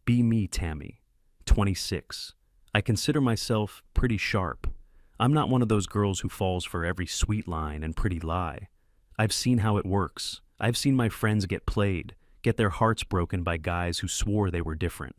Be me, Tammy. 26. I consider myself pretty sharp. I'm not one of those girls who falls for every sweet line and pretty lie. I've seen how it works. I've seen my friends get played, get their hearts broken by guys who swore they were different.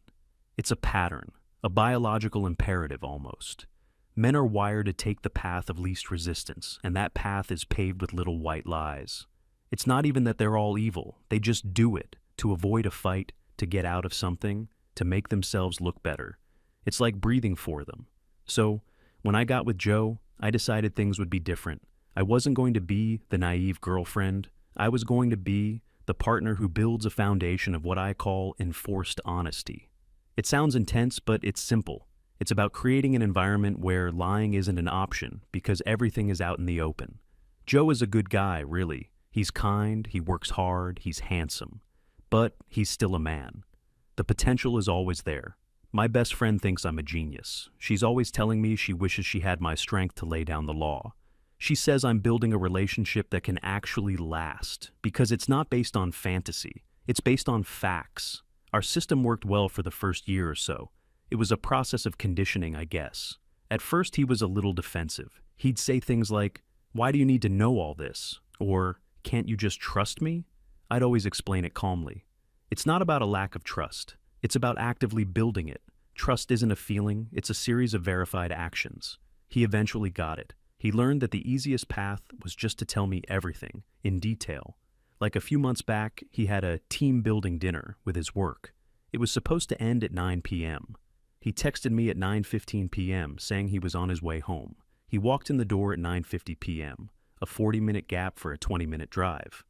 It's a pattern, a biological imperative almost. Men are wired to take the path of least resistance, and that path is paved with little white lies. It's not even that they're all evil, they just do it, to avoid a fight, to get out of something, to make themselves look better. It's like breathing for them. So, when I got with Joe, I decided things would be different. I wasn't going to be the naive girlfriend. I was going to be the partner who builds a foundation of what I call enforced honesty. It sounds intense, but it's simple. It's about creating an environment where lying isn't an option because everything is out in the open. Joe is a good guy, really. He's kind, he works hard, he's handsome. But he's still a man. The potential is always there. My best friend thinks I'm a genius. She's always telling me she wishes she had my strength to lay down the law. She says I'm building a relationship that can actually last because it's not based on fantasy. It's based on facts. Our system worked well for the first year or so. It was a process of conditioning, I guess. At first, he was a little defensive. He'd say things like, "Why do you need to know all this?" Or, "Can't you just trust me?" I'd always explain it calmly. It's not about a lack of trust. It's about actively building it. Trust isn't a feeling, it's a series of verified actions. He eventually got it. He learned that the easiest path was just to tell me everything, in detail. Like a few months back, he had a team-building dinner with his work. It was supposed to end at 9 p.m. He texted me at 9:15 p.m. saying he was on his way home. He walked in the door at 9:50 p.m., a 40-minute gap for a 20-minute drive.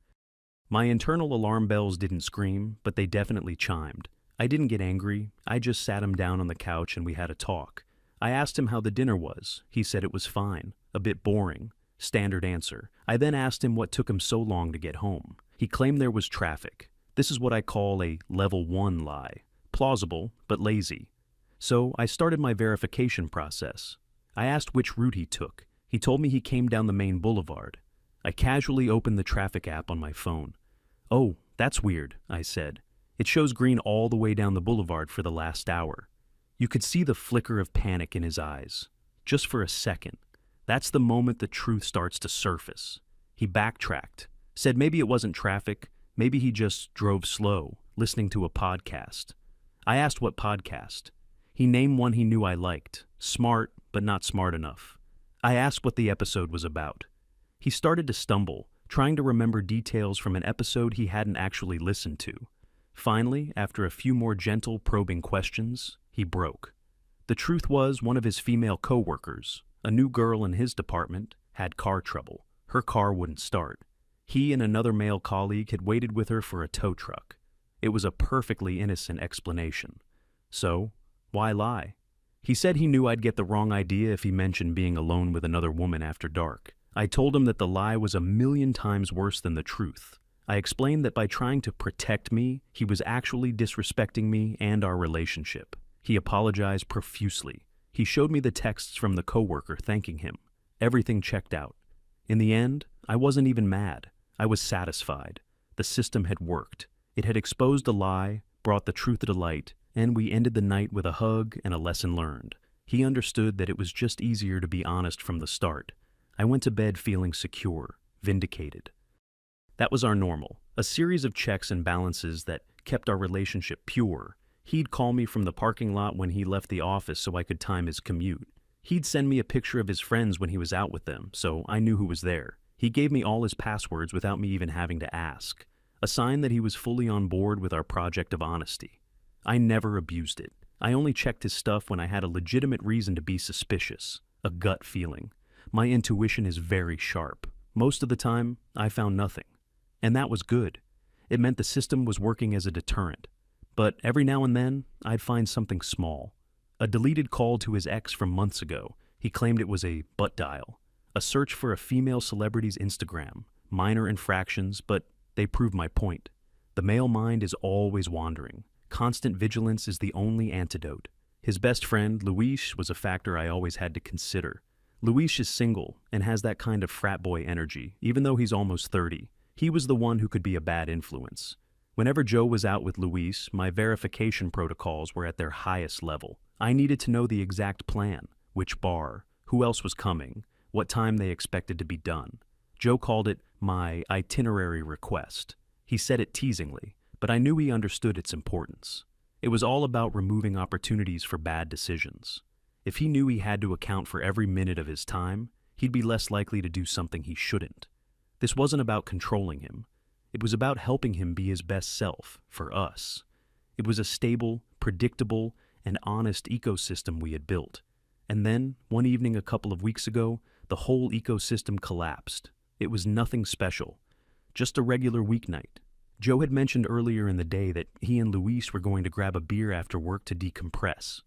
My internal alarm bells didn't scream, but they definitely chimed. I didn't get angry. I just sat him down on the couch and we had a talk. I asked him how the dinner was. He said it was fine, a bit boring. Standard answer. I then asked him what took him so long to get home. He claimed there was traffic. This is what I call a level 1 lie. Plausible, but lazy. So I started my verification process. I asked which route he took. He told me he came down the main boulevard. I casually opened the traffic app on my phone. "Oh, that's weird," I said. "It shows green all the way down the boulevard for the last hour." You could see the flicker of panic in his eyes. Just for a second. That's the moment the truth starts to surface. He backtracked, said maybe it wasn't traffic, maybe he just drove slow, listening to a podcast. I asked what podcast. He named one he knew I liked, smart but not smart enough. I asked what the episode was about. He started to stumble, trying to remember details from an episode he hadn't actually listened to. Finally, after a few more gentle, probing questions, he broke. The truth was one of his female co-workers, a new girl in his department, had car trouble. Her car wouldn't start. He and another male colleague had waited with her for a tow truck. It was a perfectly innocent explanation. So, why lie? He said he knew I'd get the wrong idea if he mentioned being alone with another woman after dark. I told him that the lie was 1,000,000 times worse than the truth. I explained that by trying to protect me, he was actually disrespecting me and our relationship. He apologized profusely. He showed me the texts from the coworker thanking him. Everything checked out. In the end, I wasn't even mad. I was satisfied. The system had worked. It had exposed a lie, brought the truth to light, and we ended the night with a hug and a lesson learned. He understood that it was just easier to be honest from the start. I went to bed feeling secure, vindicated. That was our normal, a series of checks and balances that kept our relationship pure. He'd call me from the parking lot when he left the office so I could time his commute. He'd send me a picture of his friends when he was out with them, so I knew who was there. He gave me all his passwords without me even having to ask, a sign that he was fully on board with our project of honesty. I never abused it. I only checked his stuff when I had a legitimate reason to be suspicious, a gut feeling. My intuition is very sharp. Most of the time, I found nothing. And that was good. It meant the system was working as a deterrent. But every now and then, I'd find something small. A deleted call to his ex from months ago. He claimed it was a butt dial. A search for a female celebrity's Instagram. Minor infractions, but they prove my point. The male mind is always wandering. Constant vigilance is the only antidote. His best friend, Luis, was a factor I always had to consider. Luis is single and has that kind of frat boy energy, even though he's almost 30. He was the one who could be a bad influence. Whenever Joe was out with Luis, my verification protocols were at their highest level. I needed to know the exact plan, which bar, who else was coming, what time they expected to be done. Joe called it my itinerary request. He said it teasingly, but I knew he understood its importance. It was all about removing opportunities for bad decisions. If he knew he had to account for every minute of his time, he'd be less likely to do something he shouldn't. This wasn't about controlling him. It was about helping him be his best self, for us. It was a stable, predictable, and honest ecosystem we had built. And then, one evening a couple of weeks ago, the whole ecosystem collapsed. It was nothing special, just a regular weeknight. Joe had mentioned earlier in the day that he and Luis were going to grab a beer after work to decompress.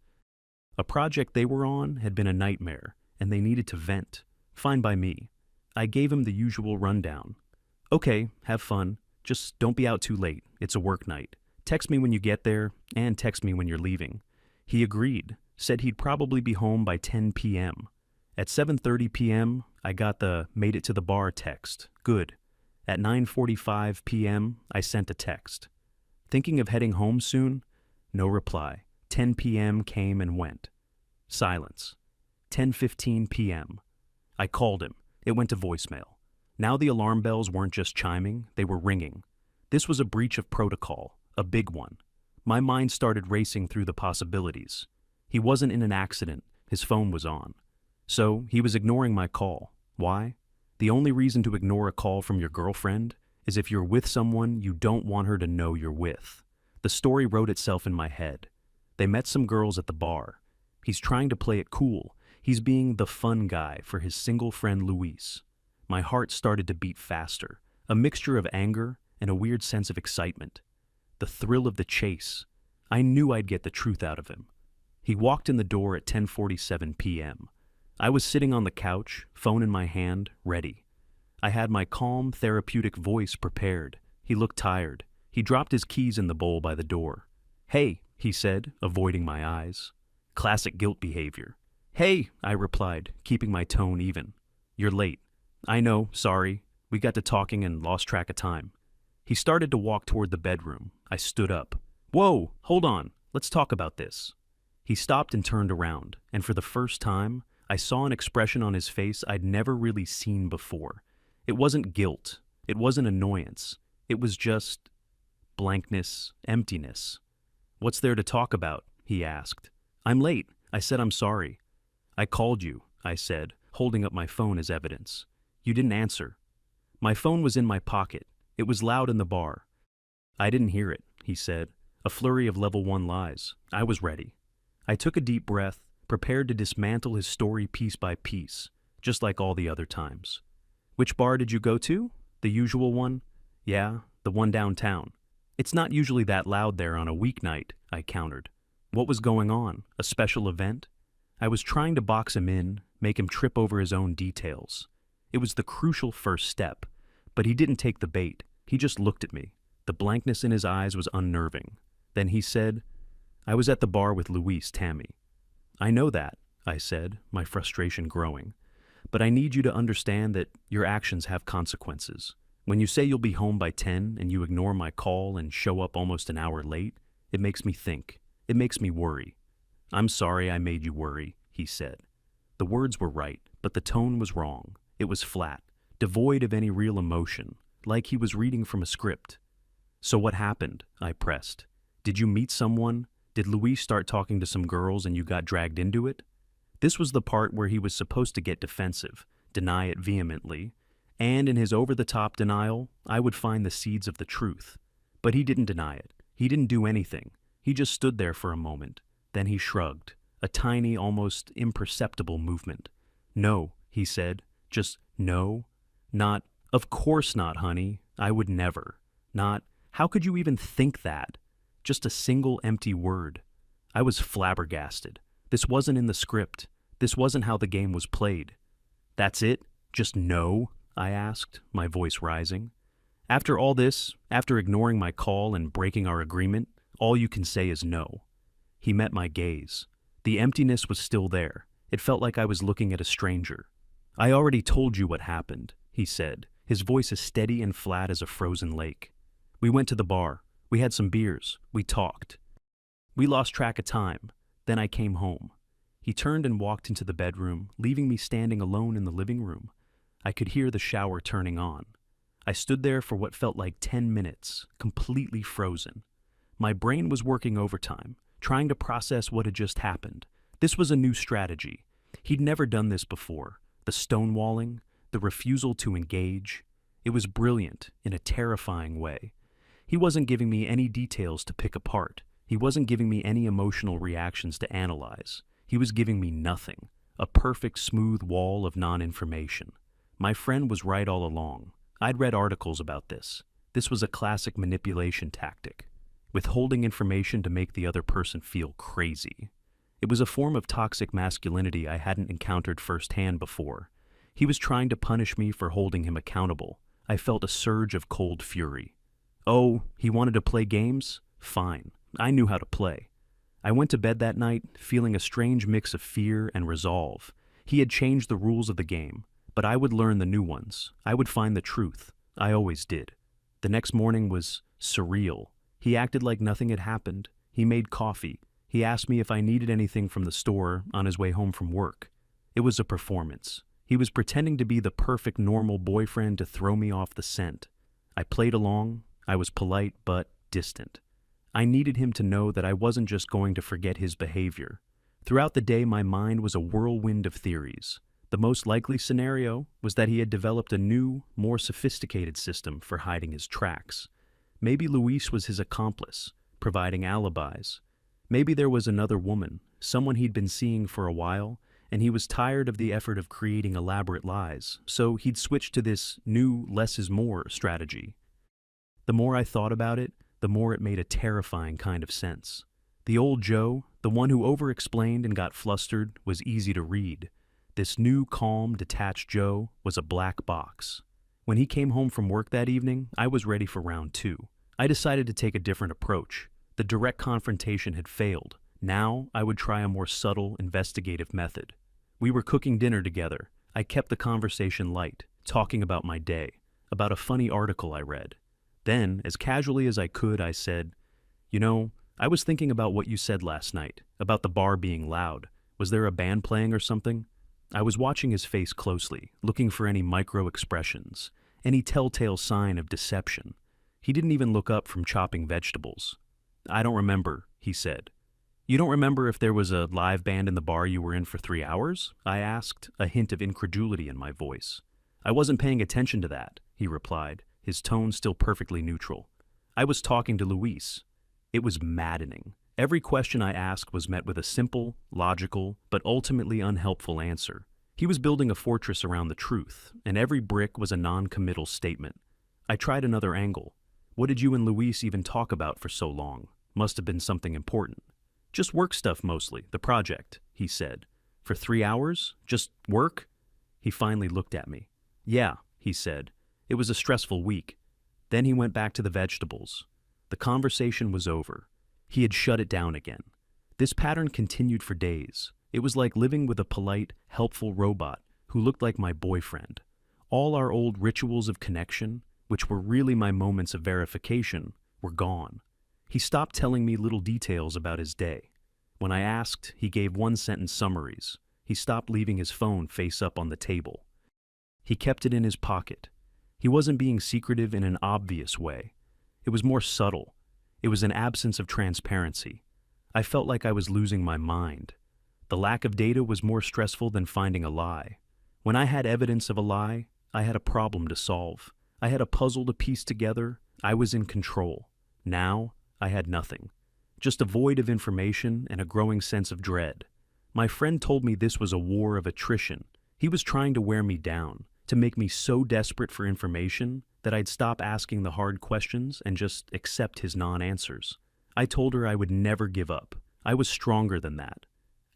A project they were on had been a nightmare, and they needed to vent. Fine by me. I gave him the usual rundown. Okay, have fun. Just don't be out too late. It's a work night. Text me when you get there, and text me when you're leaving. He agreed, said he'd probably be home by 10 p.m. At 7:30 p.m., I got the "made it to the bar" text. Good. At 9:45 p.m., I sent a text. Thinking of heading home soon? No reply. 10 p.m. came and went. Silence. 10:15 p.m. I called him. It went to voicemail. Now the alarm bells weren't just chiming, they were ringing. This was a breach of protocol, a big one. My mind started racing through the possibilities. He wasn't in an accident, his phone was on. So, he was ignoring my call. Why? The only reason to ignore a call from your girlfriend is if you're with someone you don't want her to know you're with. The story wrote itself in my head. They met some girls at the bar. He's trying to play it cool. He's being the fun guy for his single friend Luis. My heart started to beat faster, a mixture of anger and a weird sense of excitement. The thrill of the chase. I knew I'd get the truth out of him. He walked in the door at 10:47 p.m. I was sitting on the couch, phone in my hand, ready. I had my calm, therapeutic voice prepared. He looked tired. He dropped his keys in the bowl by the door. "Hey," he said, avoiding my eyes. Classic guilt behavior. "Hey," I replied, keeping my tone even. "You're late." "I know, sorry. We got to talking and lost track of time." He started to walk toward the bedroom. I stood up. "Whoa, hold on. Let's talk about this." He stopped and turned around, and for the first time, I saw an expression on his face I'd never really seen before. It wasn't guilt. It wasn't annoyance. It was just blankness, emptiness. "What's there to talk about?" he asked. "I'm late." I said I'm sorry. "I called you," I said, holding up my phone as evidence. "You didn't answer." My phone was in my pocket. It was loud in the bar. "I didn't hear it," he said. A flurry of level 1 lies. I was ready. I took a deep breath, prepared to dismantle his story piece by piece, just like all the other times. "Which bar did you go to? The usual one?" "Yeah, the one downtown." "It's not usually that loud there on a weeknight," I countered. What was going on? A special event? I was trying to box him in, make him trip over his own details. It was the crucial first step, but he didn't take the bait. He just looked at me. The blankness in his eyes was unnerving. Then he said, "I was at the bar with Luis, Tammy." "I know that," I said, my frustration growing. "But I need you to understand that your actions have consequences. When you say you'll be home by 10 and you ignore my call and show up almost an hour late, it makes me think. It makes me worry." "I'm sorry I made you worry," he said. The words were right, but the tone was wrong. It was flat, devoid of any real emotion, like he was reading from a script. "So what happened?" I pressed. "Did you meet someone? Did Luis start talking to some girls and you got dragged into it?" This was the part where he was supposed to get defensive, deny it vehemently, and in his over-the-top denial, I would find the seeds of the truth. But he didn't deny it. He didn't do anything. He just stood there for a moment. Then he shrugged, a tiny, almost imperceptible movement. "No," he said. Just no. Not, "Of course not, honey. I would never." Not, "How could you even think that?" Just a single empty word. I was flabbergasted. This wasn't in the script. This wasn't how the game was played. "That's it? Just no?" I asked, my voice rising. "After all this, after ignoring my call and breaking our agreement, all you can say is no." He met my gaze. The emptiness was still there. It felt like I was looking at a stranger. "I already told you what happened," he said, his voice as steady and flat as a frozen lake. "We went to the bar. We had some beers. We talked. We lost track of time. Then I came home. He turned and walked into the bedroom, leaving me standing alone in the living room. I could hear the shower turning on. I stood there for what felt like 10 minutes, completely frozen. My brain was working overtime, trying to process what had just happened. This was a new strategy. He'd never done this before. The stonewalling, the refusal to engage. It was brilliant in a terrifying way. He wasn't giving me any details to pick apart. He wasn't giving me any emotional reactions to analyze. He was giving me nothing, a perfect smooth wall of non-information. My friend was right all along. I'd read articles about this. This was a classic manipulation tactic, withholding information to make the other person feel crazy. It was a form of toxic masculinity I hadn't encountered firsthand before. He was trying to punish me for holding him accountable. I felt a surge of cold fury. Oh, he wanted to play games? Fine. I knew how to play. I went to bed that night feeling a strange mix of fear and resolve. He had changed the rules of the game, but I would learn the new ones. I would find the truth. I always did. The next morning was surreal. He acted like nothing had happened. He made coffee. He asked me if I needed anything from the store on his way home from work. It was a performance. He was pretending to be the perfect normal boyfriend to throw me off the scent. I played along. I was polite but distant. I needed him to know that I wasn't just going to forget his behavior. Throughout the day, my mind was a whirlwind of theories. The most likely scenario was that he had developed a new, more sophisticated system for hiding his tracks. Maybe Luis was his accomplice, providing alibis. Maybe there was another woman, someone he'd been seeing for a while, and he was tired of the effort of creating elaborate lies, so he'd switched to this new less is more strategy. The more I thought about it, the more it made a terrifying kind of sense. The old Joe, the one who over-explained and got flustered, was easy to read. This new, calm, detached Joe was a black box. When he came home from work that evening, I was ready for round two. I decided to take a different approach. The direct confrontation had failed. Now, I would try a more subtle, investigative method. We were cooking dinner together. I kept the conversation light, talking about my day, about a funny article I read. Then, as casually as I could, I said, "You know, I was thinking about what you said last night, about the bar being loud. Was there a band playing or something?" I was watching his face closely, looking for any micro-expressions, any telltale sign of deception. He didn't even look up from chopping vegetables. "I don't remember," he said. "You don't remember if there was a live band in the bar you were in for 3 hours?" I asked, a hint of incredulity in my voice. "I wasn't paying attention to that," he replied, his tone still perfectly neutral. "I was talking to Luis." It was maddening. Every question I asked was met with a simple, logical, but ultimately unhelpful answer. He was building a fortress around the truth, and every brick was a non-committal statement. I tried another angle. "What did you and Luis even talk about for so long? Must have been something important." "Just work stuff mostly, the project," he said. "For 3 hours? Just work?" He finally looked at me. "Yeah," he said. "It was a stressful week." Then he went back to the vegetables. The conversation was over. He had shut it down again. This pattern continued for days. It was like living with a polite, helpful robot who looked like my boyfriend. All our old rituals of connection, which were really my moments of verification, were gone. He stopped telling me little details about his day. When I asked, he gave one-sentence summaries. He stopped leaving his phone face up on the table. He kept it in his pocket. He wasn't being secretive in an obvious way. It was more subtle. It was an absence of transparency. I felt like I was losing my mind. The lack of data was more stressful than finding a lie. When I had evidence of a lie, I had a problem to solve. I had a puzzle to piece together. I was in control. Now, I had nothing. Just a void of information and a growing sense of dread. My friend told me this was a war of attrition. He was trying to wear me down, to make me so desperate for information that I'd stop asking the hard questions and just accept his non-answers. I told her I would never give up. I was stronger than that.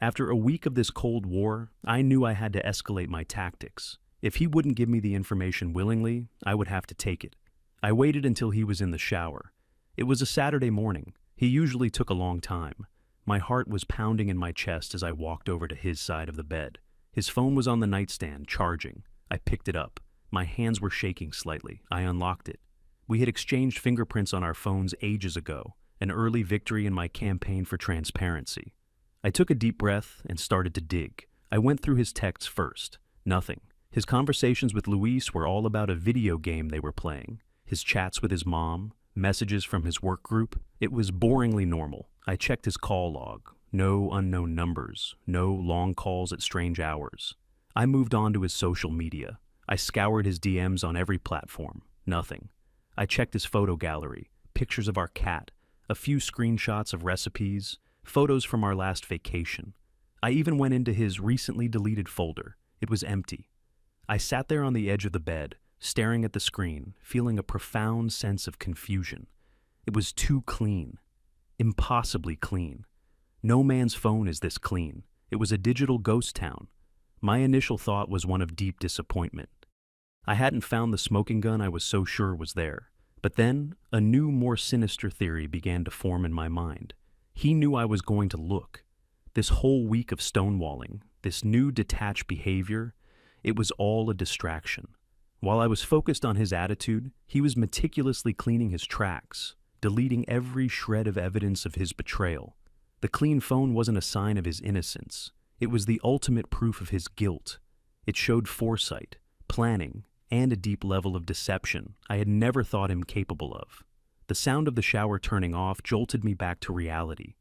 After a week of this Cold War, I knew I had to escalate my tactics. If he wouldn't give me the information willingly, I would have to take it. I waited until he was in the shower. It was a Saturday morning. He usually took a long time. My heart was pounding in my chest as I walked over to his side of the bed. His phone was on the nightstand, charging. I picked it up. My hands were shaking slightly. I unlocked it. We had exchanged fingerprints on our phones ages ago, an early victory in my campaign for transparency. I took a deep breath and started to dig. I went through his texts first. Nothing. His conversations with Luis were all about a video game they were playing. His chats with his mom, messages from his work group. It was boringly normal. I checked his call log. No unknown numbers. No long calls at strange hours. I moved on to his social media. I scoured his DMs on every platform. Nothing. I checked his photo gallery. Pictures of our cat. A few screenshots of recipes. Photos from our last vacation. I even went into his recently deleted folder. It was empty. I sat there on the edge of the bed, staring at the screen, feeling a profound sense of confusion. It was too clean. Impossibly clean. No man's phone is this clean. It was a digital ghost town. My initial thought was one of deep disappointment. I hadn't found the smoking gun I was so sure was there. But then, a new, more sinister theory began to form in my mind. He knew I was going to look. This whole week of stonewalling, this new detached behavior, it was all a distraction. While I was focused on his attitude, he was meticulously cleaning his tracks, deleting every shred of evidence of his betrayal. The clean phone wasn't a sign of his innocence. It was the ultimate proof of his guilt. It showed foresight, planning, and a deep level of deception I had never thought him capable of. The sound of the shower turning off jolted me back to reality.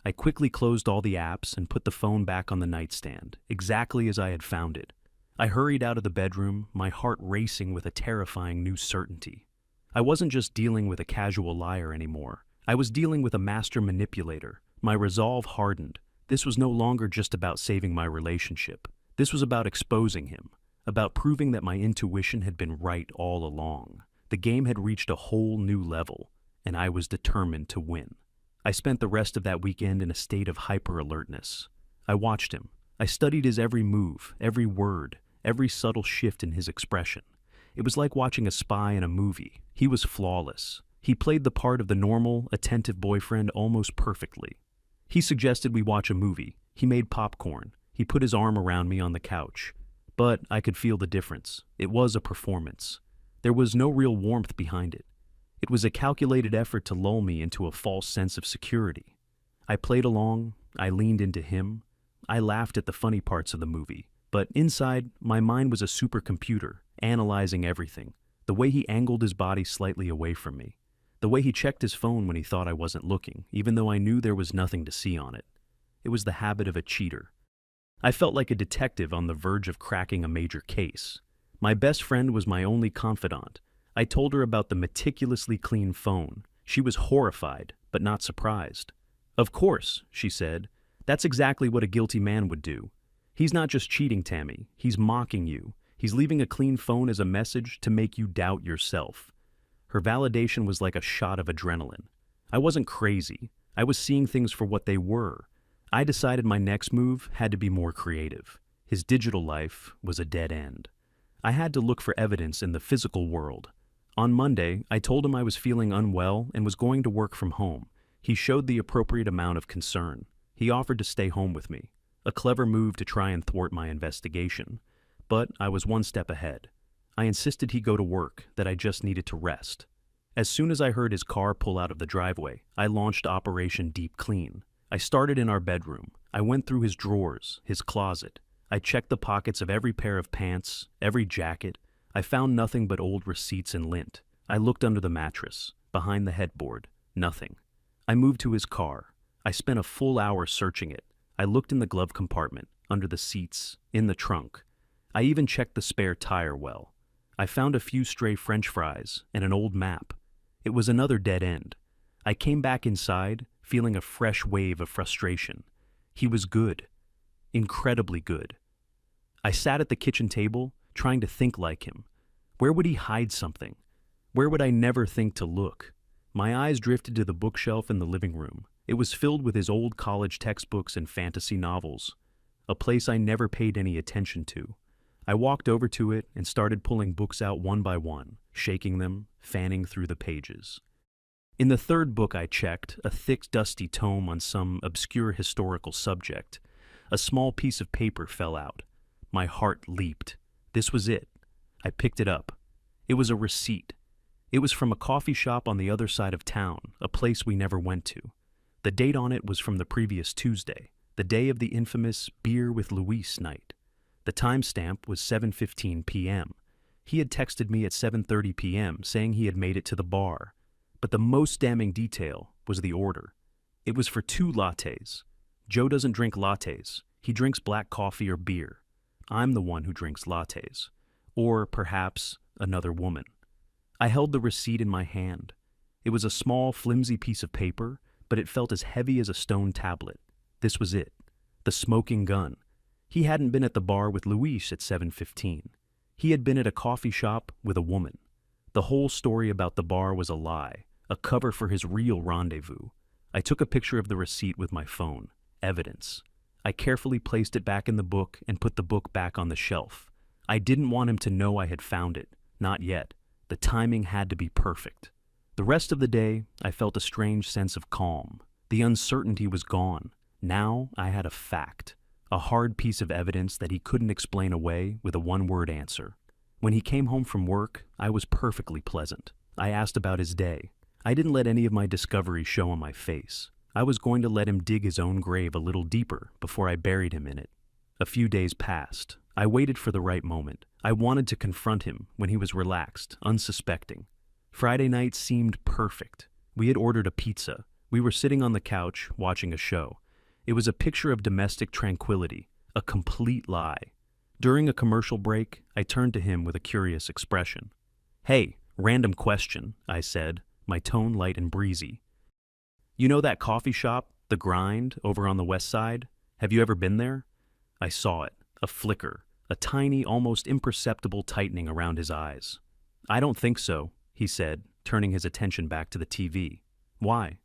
I quickly closed all the apps and put the phone back on the nightstand, exactly as I had found it. I hurried out of the bedroom, my heart racing with a terrifying new certainty. I wasn't just dealing with a casual liar anymore. I was dealing with a master manipulator. My resolve hardened. This was no longer just about saving my relationship. This was about exposing him, about proving that my intuition had been right all along. The game had reached a whole new level, and I was determined to win. I spent the rest of that weekend in a state of hyper-alertness. I watched him. I studied his every move, every word, every subtle shift in his expression. It was like watching a spy in a movie. He was flawless. He played the part of the normal, attentive boyfriend almost perfectly. He suggested we watch a movie. He made popcorn. He put his arm around me on the couch. But I could feel the difference. It was a performance. There was no real warmth behind it. It was a calculated effort to lull me into a false sense of security. I played along. I leaned into him. I laughed at the funny parts of the movie. But inside, my mind was a supercomputer, analyzing everything. The way he angled his body slightly away from me. The way he checked his phone when he thought I wasn't looking, even though I knew there was nothing to see on it. It was the habit of a cheater. I felt like a detective on the verge of cracking a major case. My best friend was my only confidant. I told her about the meticulously clean phone. She was horrified, but not surprised. "Of course," she said. "That's exactly what a guilty man would do. He's not just cheating, Tammy. He's mocking you. He's leaving a clean phone as a message to make you doubt yourself." Her validation was like a shot of adrenaline. I wasn't crazy. I was seeing things for what they were. I decided my next move had to be more creative. His digital life was a dead end. I had to look for evidence in the physical world. On Monday, I told him I was feeling unwell and was going to work from home. He showed the appropriate amount of concern. He offered to stay home with me. A clever move to try and thwart my investigation. But I was one step ahead. I insisted he go to work, that I just needed to rest. As soon as I heard his car pull out of the driveway, I launched Operation Deep Clean. I started in our bedroom. I went through his drawers, his closet. I checked the pockets of every pair of pants, every jacket. I found nothing but old receipts and lint. I looked under the mattress, behind the headboard. Nothing. I moved to his car. I spent a full hour searching it. I looked in the glove compartment, under the seats, in the trunk. I even checked the spare tire well. I found a few stray French fries and an old map. It was another dead end. I came back inside, feeling a fresh wave of frustration. He was good. Incredibly good. I sat at the kitchen table, trying to think like him. Where would he hide something? Where would I never think to look? My eyes drifted to the bookshelf in the living room. It was filled with his old college textbooks and fantasy novels, a place I never paid any attention to. I walked over to it and started pulling books out one by one, shaking them, fanning through the pages. In the third book I checked, a thick, dusty tome on some obscure historical subject. A small piece of paper fell out. My heart leaped. This was it. I picked it up. It was a receipt. It was from a coffee shop on the other side of town, a place we never went to. The date on it was from the previous Tuesday, the day of the infamous Beer with Luis night. The timestamp was 7:15 p.m. He had texted me at 7:30 p.m. saying he had made it to the bar. But the most damning detail was the order. It was for 2 lattes. Joe doesn't drink lattes. He drinks black coffee or beer. I'm the one who drinks lattes. Or perhaps another woman. I held the receipt in my hand. It was a small, flimsy piece of paper, but it felt as heavy as a stone tablet. This was it. The smoking gun. He hadn't been at the bar with Luis at 7:15. He had been at a coffee shop with a woman. The whole story about the bar was a lie, a cover for his real rendezvous. I took a picture of the receipt with my phone. Evidence. I carefully placed it back in the book and put the book back on the shelf. I didn't want him to know I had found it. Not yet. The timing had to be perfect. The rest of the day, I felt a strange sense of calm. The uncertainty was gone. Now I had a fact. A hard piece of evidence that he couldn't explain away with a one-word answer. When he came home from work, I was perfectly pleasant. I asked about his day. I didn't let any of my discoveries show on my face. I was going to let him dig his own grave a little deeper before I buried him in it. A few days passed. I waited for the right moment. I wanted to confront him when he was relaxed, unsuspecting. Friday night seemed perfect. We had ordered a pizza. We were sitting on the couch, watching a show. It was a picture of domestic tranquility, a complete lie. During a commercial break, I turned to him with a curious expression. "Hey, random question," I said, my tone light and breezy. "You know that coffee shop, The Grind, over on the west side? Have you ever been there?" I saw it, a flicker, a tiny, almost imperceptible tightening around his eyes. "I don't think so," he said, turning his attention back to the TV. "Why?"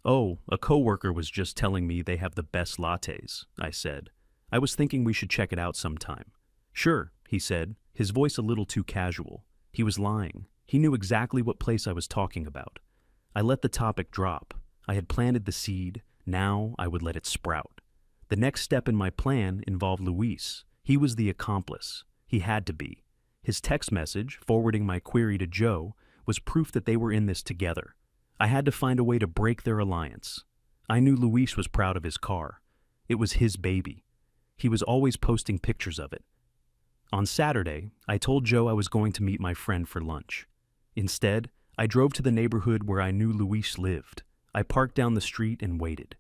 "Oh, a coworker was just telling me they have the best lattes," I said. "I was thinking we should check it out sometime." "Sure," he said, his voice a little too casual. He was lying. He knew exactly what place I was talking about. I let the topic drop. I had planted the seed. Now I would let it sprout. The next step in my plan involved Luis. He was the accomplice. He had to be. His text message, forwarding my query to Joe, was proof that they were in this together. I had to find a way to break their alliance. I knew Luis was proud of his car. It was his baby. He was always posting pictures of it. On Saturday, I told Joe I was going to meet my friend for lunch. Instead, I drove to the neighborhood where I knew Luis lived. I parked down the street and waited.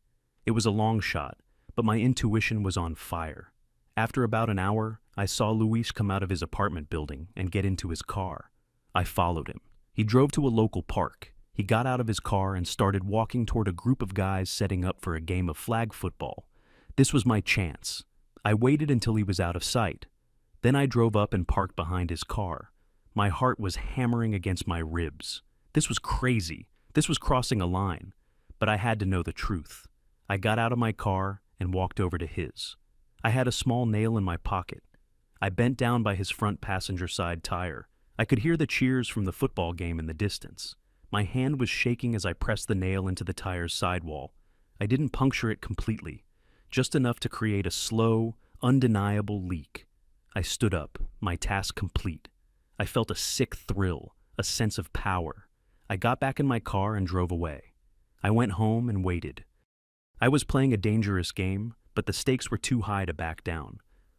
It was a long shot, but my intuition was on fire. After about an hour, I saw Luis come out of his apartment building and get into his car. I followed him. He drove to a local park. He got out of his car and started walking toward a group of guys setting up for a game of flag football. This was my chance. I waited until he was out of sight. Then I drove up and parked behind his car. My heart was hammering against my ribs. This was crazy. This was crossing a line. But I had to know the truth. I got out of my car and walked over to his. I had a small nail in my pocket. I bent down by his front passenger side tire. I could hear the cheers from the football game in the distance. My hand was shaking as I pressed the nail into the tire's sidewall. I didn't puncture it completely, just enough to create a slow, undeniable leak. I stood up, my task complete. I felt a sick thrill, a sense of power. I got back in my car and drove away. I went home and waited. I was playing a dangerous game, but the stakes were too high to back down.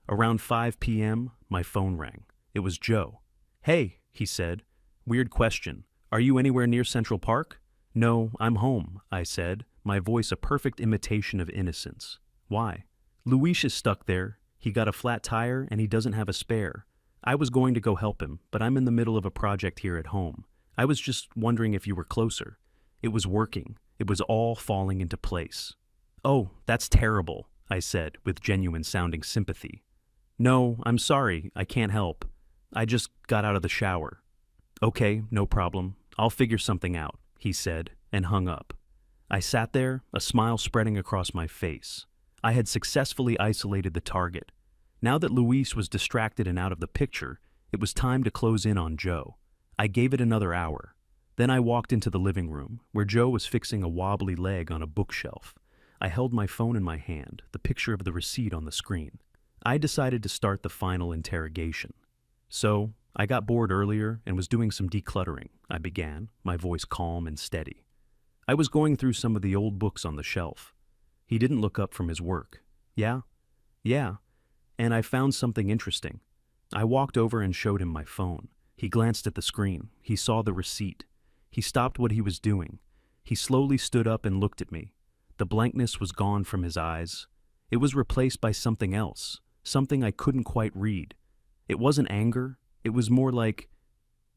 Around 5 p.m., my phone rang. It was Joe. "Hey," he said. "Weird question. Are you anywhere near Central Park?" "No, I'm home," I said, my voice a perfect imitation of innocence. "Why?" "Luis is stuck there. He got a flat tire and he doesn't have a spare. I was going to go help him, but I'm in the middle of a project here at home. I was just wondering if you were closer." It was working. It was all falling into place. "Oh, that's terrible," I said with genuine sounding sympathy. "No, I'm sorry. I can't help. I just got out of the shower." "Okay, no problem. I'll figure something out," he said, and hung up. I sat there, a smile spreading across my face. I had successfully isolated the target. Now that Luis was distracted and out of the picture, it was time to close in on Joe. I gave it another hour. Then I walked into the living room, where Joe was fixing a wobbly leg on a bookshelf. I held my phone in my hand, the picture of the receipt on the screen. I decided to start the final interrogation. "So, I got bored earlier and was doing some decluttering, I began, my voice calm and steady. I was going through some of the old books on the shelf. He didn't look up from his work. Yeah? Yeah. And I found something interesting. I walked over and showed him my phone. He glanced at the screen. He saw the receipt. He stopped what he was doing. He slowly stood up and looked at me. The blankness was gone from his eyes. It was replaced by something else, something I couldn't quite read. It wasn't anger. It was more like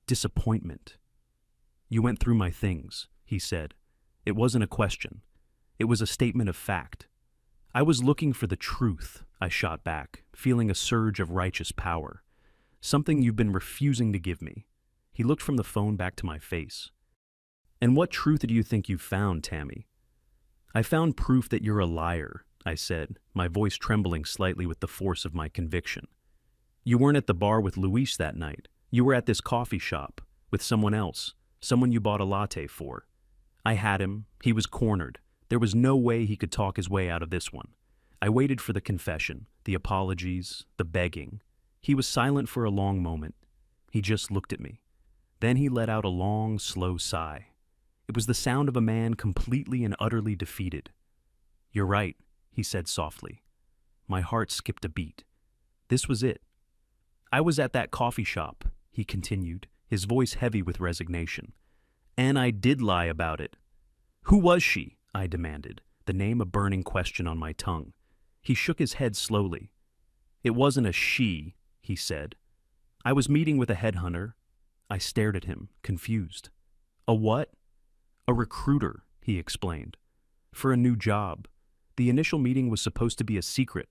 disappointment. "You went through my things," he said. It wasn't a question. It was a statement of fact. "I was looking for the truth," I shot back, feeling a surge of righteous power. "Something you've been refusing to give me." He looked from the phone back to my face. "And what truth do you think you found, Tammy?" "I found proof that you're a liar," I said, my voice trembling slightly with the force of my conviction. "You weren't at the bar with Luis that night. You were at this coffee shop, with someone else, someone you bought a latte for. I had him. He was cornered. There was no way he could talk his way out of this one. I waited for the confession, the apologies, the begging. He was silent for a long moment. He just looked at me. Then he let out a long, slow sigh. It was the sound of a man completely and utterly defeated. "You're right," he said softly. My heart skipped a beat. This was it. "I was at that coffee shop," he continued, his voice heavy with resignation. "And I did lie about it." "Who was she?" I demanded, the name a burning question on my tongue. He shook his head slowly. "It wasn't a she," he said. "I was meeting with a headhunter." I stared at him, confused. "A what?" "A recruiter," he explained. "For a new job. The initial meeting was supposed to be a secret.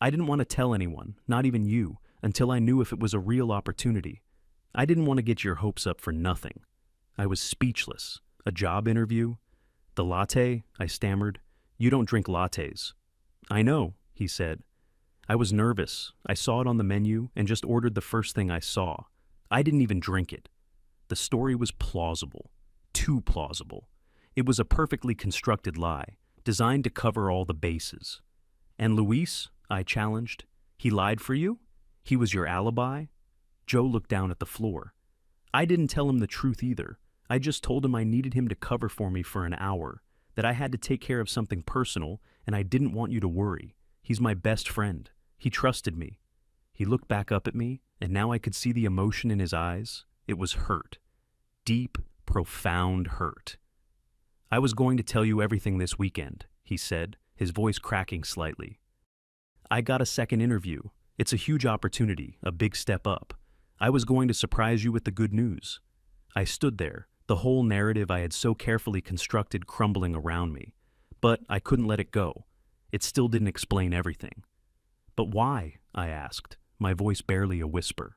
I didn't want to tell anyone, not even you, until I knew if it was a real opportunity. I didn't want to get your hopes up for nothing." I was speechless. A job interview? "The latte?" I stammered. "You don't drink lattes." "I know," he said. "I was nervous. I saw it on the menu and just ordered the first thing I saw. I didn't even drink it." The story was plausible. Too plausible. It was a perfectly constructed lie, designed to cover all the bases. "And Luis?" I challenged. "He lied for you? He was your alibi?" Joe looked down at the floor. "I didn't tell him the truth either. I just told him I needed him to cover for me for an hour, that I had to take care of something personal, and I didn't want you to worry. He's my best friend. He trusted me." He looked back up at me, and now I could see the emotion in his eyes. It was hurt. Deep, profound hurt. "I was going to tell you everything this weekend," he said, his voice cracking slightly. "I got a second interview. It's a huge opportunity, a big step up. I was going to surprise you with the good news." I stood there, the whole narrative I had so carefully constructed crumbling around me. But I couldn't let it go. It still didn't explain everything. "But why?" I asked, my voice barely a whisper.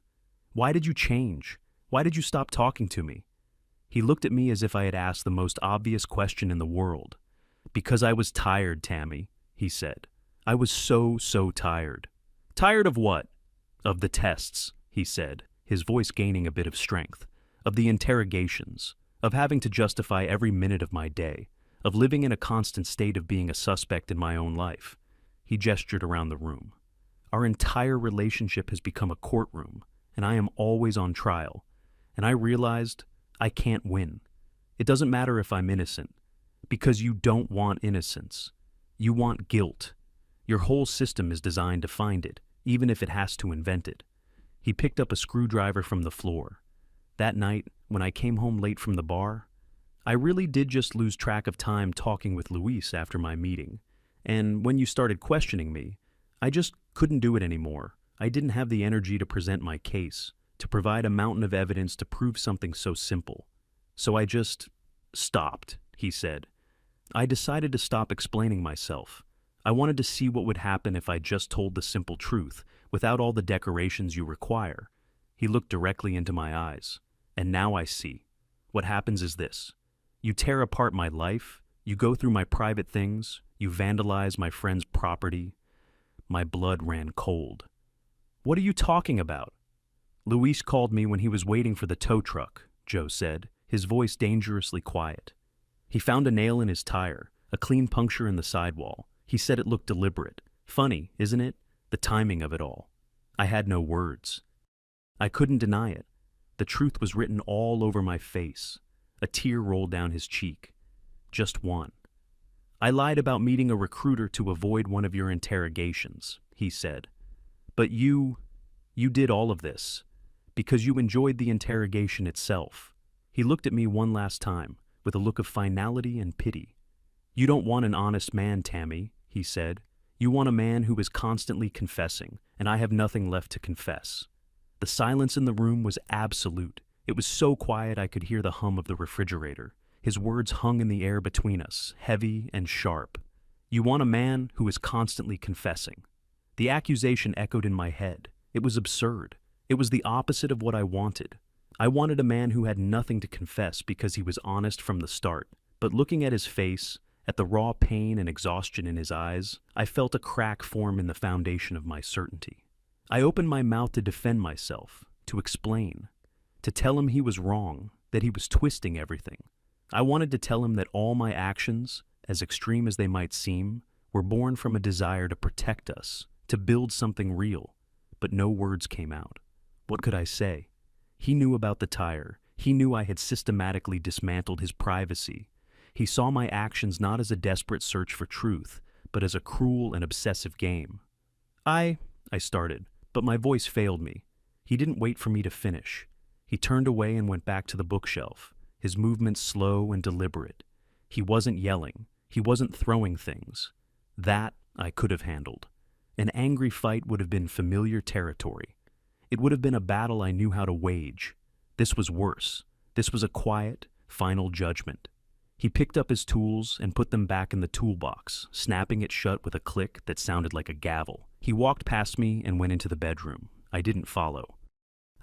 "Why did you change? Why did you stop talking to me?" He looked at me as if I had asked the most obvious question in the world. "Because I was tired, Tammy," he said. "I was so tired." "Tired of what?" "Of the tests," he said, his voice gaining a bit of strength. "Of the interrogations. Of having to justify every minute of my day. Of living in a constant state of being a suspect in my own life." He gestured around the room. "Our entire relationship has become a courtroom, and I am always on trial. And I realized I can't win. It doesn't matter if I'm innocent. Because you don't want innocence. You want guilt. Your whole system is designed to find it, even if it has to invent it." He picked up a screwdriver from the floor. That night, when I came home late from the bar, I really did just lose track of time talking with Luis after my meeting. And when you started questioning me, I just couldn't do it anymore. I didn't have the energy to present my case, to provide a mountain of evidence to prove something so simple. So I just stopped, he said. I decided to stop explaining myself. I wanted to see what would happen if I just told the simple truth, without all the decorations you require. He looked directly into my eyes. And now I see. What happens is this. You tear apart my life, you go through my private things, you vandalize my friend's property. My blood ran cold. "What are you talking about?" "Luis called me when he was waiting for the tow truck," Joe said, his voice dangerously quiet. "He found a nail in his tire, a clean puncture in the sidewall. He said it looked deliberate. Funny, isn't it? The timing of it all." I had no words. I couldn't deny it. The truth was written all over my face. A tear rolled down his cheek. Just one. I lied about meeting a recruiter to avoid one of your interrogations, he said. But you did all of this because you enjoyed the interrogation itself. He looked at me one last time with a look of finality and pity. You don't want an honest man, Tammy, he said. You want a man who is constantly confessing, and I have nothing left to confess. The silence in the room was absolute. It was so quiet I could hear the hum of the refrigerator. His words hung in the air between us, heavy and sharp. You want a man who is constantly confessing. The accusation echoed in my head. It was absurd. It was the opposite of what I wanted. I wanted a man who had nothing to confess because he was honest from the start. But looking at his face, at the raw pain and exhaustion in his eyes, I felt a crack form in the foundation of my certainty. I opened my mouth to defend myself, to explain, to tell him he was wrong, that he was twisting everything. I wanted to tell him that all my actions, as extreme as they might seem, were born from a desire to protect us, to build something real, but no words came out. What could I say? He knew about the tire. He knew I had systematically dismantled his privacy. He saw my actions not as a desperate search for truth, but as a cruel and obsessive game. I started, but my voice failed me. He didn't wait for me to finish. He turned away and went back to the bookshelf, his movements slow and deliberate. He wasn't yelling. He wasn't throwing things. That I could have handled. An angry fight would have been familiar territory. It would have been a battle I knew how to wage. This was worse. This was a quiet, final judgment. He picked up his tools and put them back in the toolbox, snapping it shut with a click that sounded like a gavel. He walked past me and went into the bedroom. I didn't follow.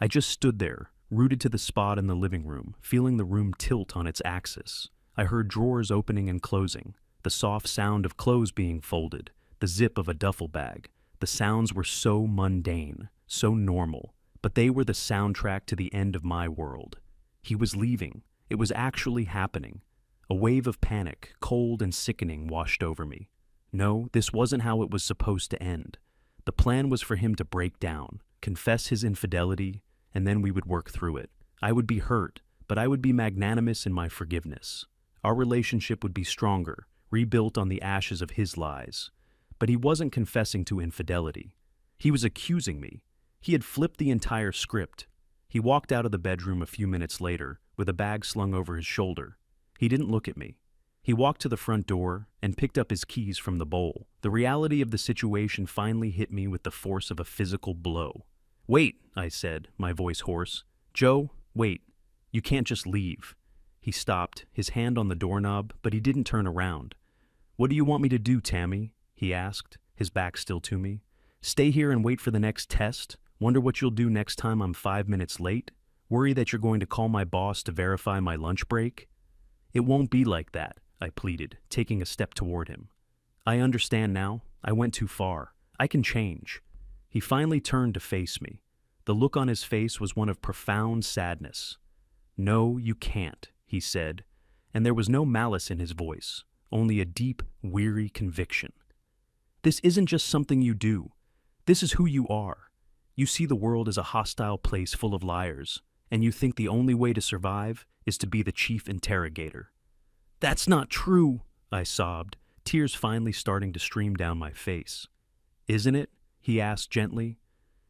I just stood there, rooted to the spot in the living room, feeling the room tilt on its axis. I heard drawers opening and closing, the soft sound of clothes being folded, the zip of a duffel bag. The sounds were so mundane, so normal, but they were the soundtrack to the end of my world. He was leaving. It was actually happening. A wave of panic, cold and sickening, washed over me. No, this wasn't how it was supposed to end. The plan was for him to break down, confess his infidelity, and then we would work through it. I would be hurt, but I would be magnanimous in my forgiveness. Our relationship would be stronger, rebuilt on the ashes of his lies. But he wasn't confessing to infidelity. He was accusing me. He had flipped the entire script. He walked out of the bedroom a few minutes later, with a bag slung over his shoulder. He didn't look at me. He walked to the front door and picked up his keys from the bowl. The reality of the situation finally hit me with the force of a physical blow. "Wait," I said, my voice hoarse. "Joe, wait. You can't just leave." He stopped, his hand on the doorknob, but he didn't turn around. "What do you want me to do, Tammy?" he asked, his back still to me. "Stay here and wait for the next test? Wonder what you'll do next time I'm 5 minutes late? Worry that you're going to call my boss to verify my lunch break?" "It won't be like that," I pleaded, taking a step toward him. "I understand now. I went too far. I can change." He finally turned to face me. The look on his face was one of profound sadness. "No, you can't," he said, and there was no malice in his voice, only a deep, weary conviction. "This isn't just something you do. This is who you are. You see the world as a hostile place full of liars, and you think the only way to survive is to be the chief interrogator." "That's not true," I sobbed, tears finally starting to stream down my face. "Isn't it?" he asked gently.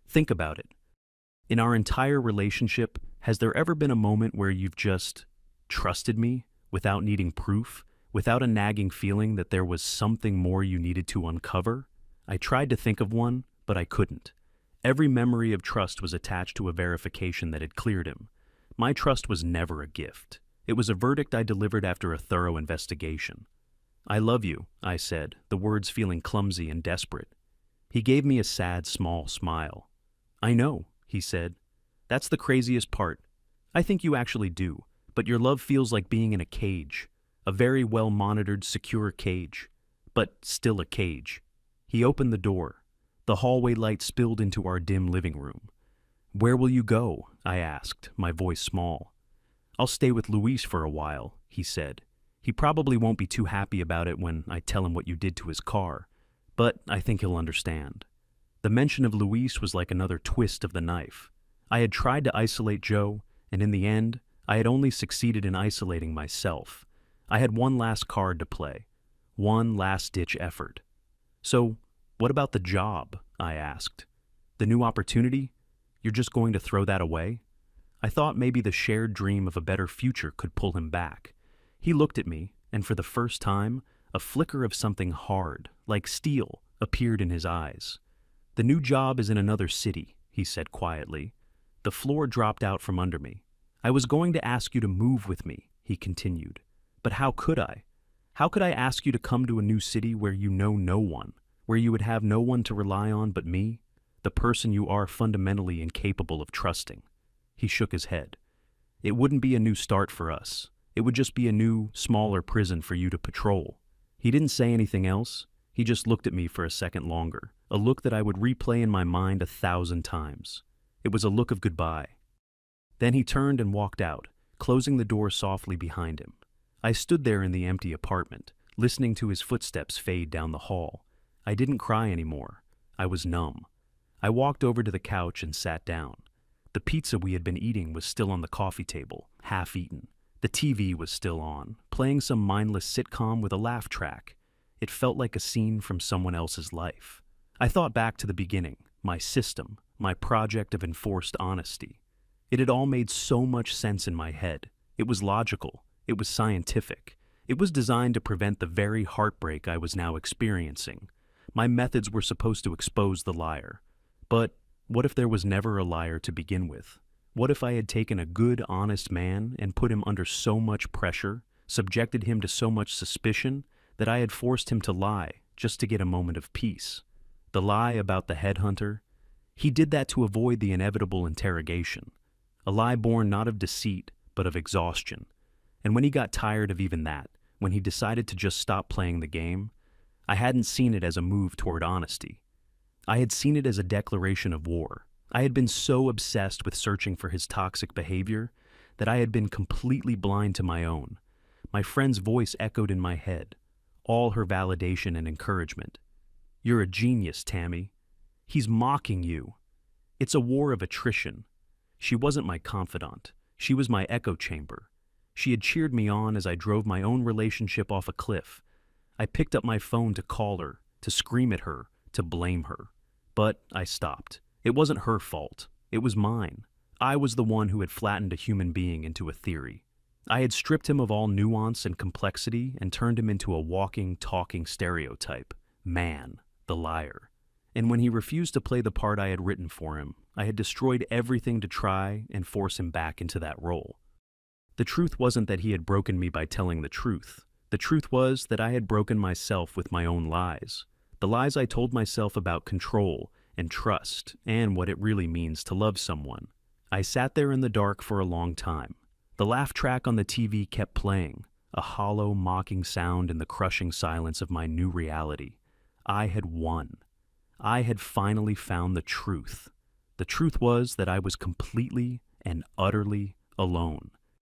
"Think about it. In our entire relationship, has there ever been a moment where you've just trusted me without needing proof, without a nagging feeling that there was something more you needed to uncover?" I tried to think of one, but I couldn't. Every memory of trust was attached to a verification that had cleared him. My trust was never a gift. It was a verdict I delivered after a thorough investigation. "I love you," I said, the words feeling clumsy and desperate. He gave me a sad, small smile. "I know," he said. "That's the craziest part. I think you actually do, but your love feels like being in a cage, a very well-monitored, secure cage, but still a cage." He opened the door. The hallway light spilled into our dim living room. "Where will you go?" I asked, my voice small. "I'll stay with Luis for a while," he said. "He probably won't be too happy about it when I tell him what you did to his car, but I think he'll understand." The mention of Luis was like another twist of the knife. I had tried to isolate Joe, and in the end, I had only succeeded in isolating myself. I had one last card to play, one last-ditch effort. "So, what about the job?" I asked. "The new opportunity? You're just going to throw that away?" I thought maybe the shared dream of a better future could pull him back. He looked at me, and for the first time, a flicker of something hard, like steel, appeared in his eyes. "The new job is in another city," he said quietly. The floor dropped out from under me. "I was going to ask you to move with me," he continued. "But how could I? How could I ask you to come to a new city where you know no one, where you would have no one to rely on but me, the person you are fundamentally incapable of trusting?" He shook his head. "It wouldn't be a new start for us. It would just be a new, smaller prison for you to patrol." He didn't say anything else. He just looked at me for a second longer, a look that I would replay in my mind 1,000 times. It was a look of goodbye. Then he turned and walked out, closing the door softly behind him. I stood there in the empty apartment, listening to his footsteps fade down the hall. I didn't cry anymore. I was numb. I walked over to the couch and sat down. The pizza we had been eating was still on the coffee table, half eaten. The TV was still on, playing some mindless sitcom with a laugh track. It felt like a scene from someone else's life. I thought back to the beginning, my system, my project of enforced honesty. It had all made so much sense in my head. It was logical. It was scientific. It was designed to prevent the very heartbreak I was now experiencing. My methods were supposed to expose the liar. But what if there was never a liar to begin with? What if I had taken a good, honest man and put him under so much pressure, subjected him to so much suspicion, that I had forced him to lie just to get a moment of peace? The lie about the headhunter? He did that to avoid the inevitable interrogation. A lie born not of deceit, but of exhaustion. And when he got tired of even that, when he decided to just stop playing the game, I hadn't seen it as a move toward honesty. I had seen it as a declaration of war. I had been so obsessed with searching for his toxic behavior that I had been completely blind to my own. My friend's voice echoed in my head, all her validation and encouragement. "You're a genius, Tammy. He's mocking you." It's a war of attrition. She wasn't my confidant. She was my echo chamber. She had cheered me on as I drove my own relationship off a cliff. I picked up my phone to call her, to scream at her, to blame her. But I stopped. It wasn't her fault. It was mine. I was the one who had flattened a human being into a theory. I had stripped him of all nuance and complexity and turned him into a walking, talking stereotype. Man, the liar. And when he refused to play the part I had written for him, I had destroyed everything to try and force him back into that role. The truth wasn't that he had broken me by telling the truth. The truth was that I had broken myself with my own lies. The lies I told myself about control and trust and what it really means to love someone. I sat there in the dark for a long time. The laugh track on the TV kept playing, a hollow, mocking sound in the crushing silence of my new reality. I had won. I had finally found the truth. The truth was that I was completely and utterly alone.